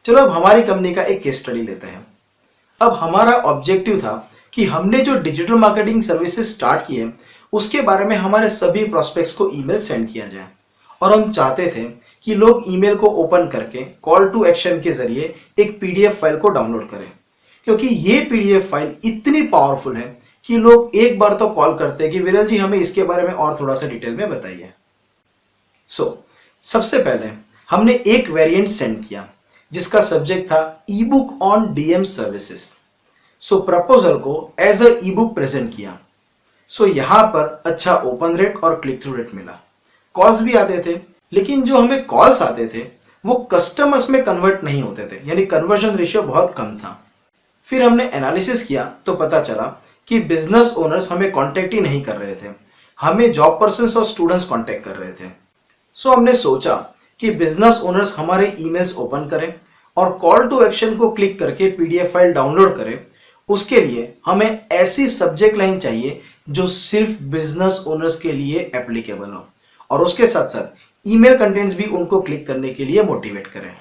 चलो अब हमारी कंपनी का एक केस स्टडी लेते हैं। अब हमारा ऑब्जेक्टिव था कि हमने जो डिजिटल मार्केटिंग सर्विसेज स्टार्ट की है उसके बारे में हमारे सभी प्रोस्पेक्ट्स को ईमेल सेंड किया जाए, और हम चाहते थे कि लोग ईमेल को ओपन करके कॉल टू एक्शन के जरिए एक पीडीएफ फाइल को डाउनलोड करें, क्योंकि ये पीडीएफ फाइल इतनी पावरफुल है कि लोग एक बार तो कॉल करते हैं कि विरल जी हमें इसके बारे में और थोड़ा सा डिटेल में बताइए। सबसे पहले हमने एक वेरिएंट सेंड किया जिसका सब्जेक्ट था ebook on DM services. Proposal को as a ebook present किया। यहां पर अच्छा ओपन रेट और क्लिक थ्रू रेट मिला। कॉल्स भी आते थे, लेकिन जो हमें कॉल्स आते थे वो कस्टमर्स में कन्वर्ट नहीं होते थे, यानी कन्वर्जन रेशियो बहुत कम था। फिर हमने एनालिसिस किया तो पता चला कि बिजनेस ओनर्स हमें कांटेक्ट ही नहीं कर रहे थे, हमें जॉब पर्सन्स और स्टूडेंट्स कांटेक्ट कर रहे थे। हमने सोचा कि बिजनेस ओनर्स हमारे ईमेल्स ओपन करें और कॉल टू एक्शन को क्लिक करके पीडीएफ फाइल डाउनलोड करें। उसके लिए हमें ऐसी सब्जेक्ट लाइन चाहिए जो सिर्फ बिजनेस ओनर्स के लिए एप्लीकेबल हो और उसके साथ साथ ईमेल कंटेंट्स भी उनको क्लिक करने के लिए मोटिवेट करें।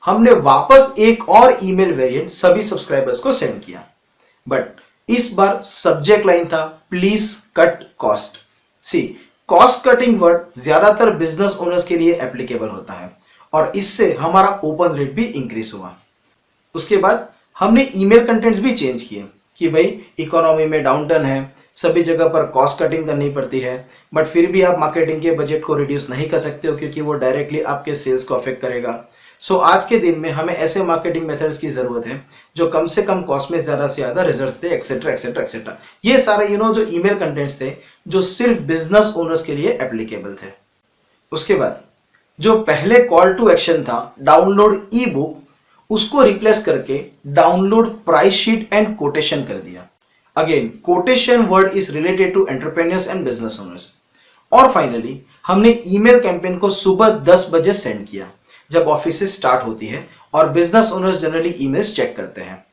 हमने वापस एक और ईमेल वेरिएंट सभी सब्सक्राइबर्स को सेंड किया, बट इस बार सब्जेक्ट लाइन था please cut cost. Cost cutting word ज्यादातर बिजनेस ओनर्स के लिए एप्लीकेबल होता है और इससे हमारा ओपन रेट भी इंक्रीज हुआ। उसके बाद हमने ईमेल कंटेंट्स भी चेंज किए कि भाई इकोनॉमी में डाउनटर्न है, सभी जगह पर कॉस्ट कटिंग करनी पड़ती है, बट फिर भी आप मार्केटिंग के बजट को रिड्यूस नहीं कर सकते हो क्योंकि वो डायरेक्टली आपके सेल्स को अफेक्ट करेगा। आज के दिन में हमें ऐसे मार्केटिंग मेथड्स की जरूरत है जो कम से कम कॉस्ट में ज्यादा से ज्यादा रिजल्ट्स दे, एक्सेट्रा एक्सेट्रा एक्सेट्रा। ये सारे जो ईमेल कंटेंट्स थे जो सिर्फ बिजनेस ओनर्स के लिए एप्लीकेबल थे। उसके बाद जो पहले कॉल टू एक्शन था डाउनलोड ई बुक, उसको रिप्लेस करके download price sheet and quotation कर दिया। Again quotation word is related to entrepreneurs and business owners. और फाइनली हमने ईमेल कैंपेन को सुबह 10 बजे सेंड किया जब ऑफिस स्टार्ट होती है और business owners generally emails check करते हैं।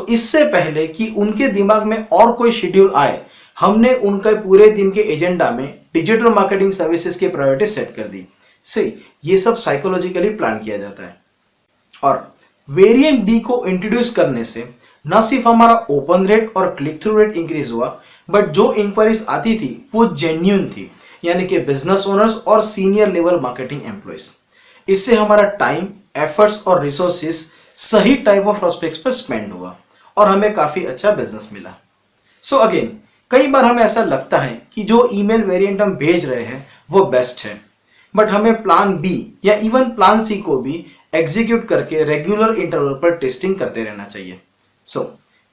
इससे पहले कि उनके दिमाग में और कोई शेड्यूल आए, हमने उनके पूरे दिन के एजेंडा में डिजिटल मार्केटिंग सर्विसेज की प्रायोरिटी सेट कर दी। ये सब साइकोलॉजिकली प्लान किया जाता है। और वेरिएंट डी को इंट्रोड्यूस करने से न सिर्फ हमारा ओपन रेट और क्लिक थ्रू रेट इंक्रीज हुआ, बट जो इंक्वायरीज आती थी वो जेन्युइन थी, यानी कि बिजनेस ओनर्स और सीनियर लेवल मार्केटिंग एम्प्लॉयज। इससे हमारा टाइम, एफर्ट्स और रिसोर्सेज सही टाइप ऑफ प्रोस्पेक्ट्स पर स्पेंड हुआ और हमें काफी अच्छा बिजनेस मिला। अगेन कई बार हमें ऐसा लगता है कि जो ईमेल वेरिएंट हम भेज रहे हैं वो बेस्ट है, बट हमें प्लान बी या इवन प्लान सी को भी एग्जीक्यूट करके रेगुलर इंटरवल पर टेस्टिंग करते रहना चाहिए।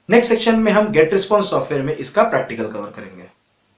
नेक्स्ट सेक्शन में हम गेट रिस्पॉन्स सॉफ्टवेयर में इसका प्रैक्टिकल कवर करेंगे।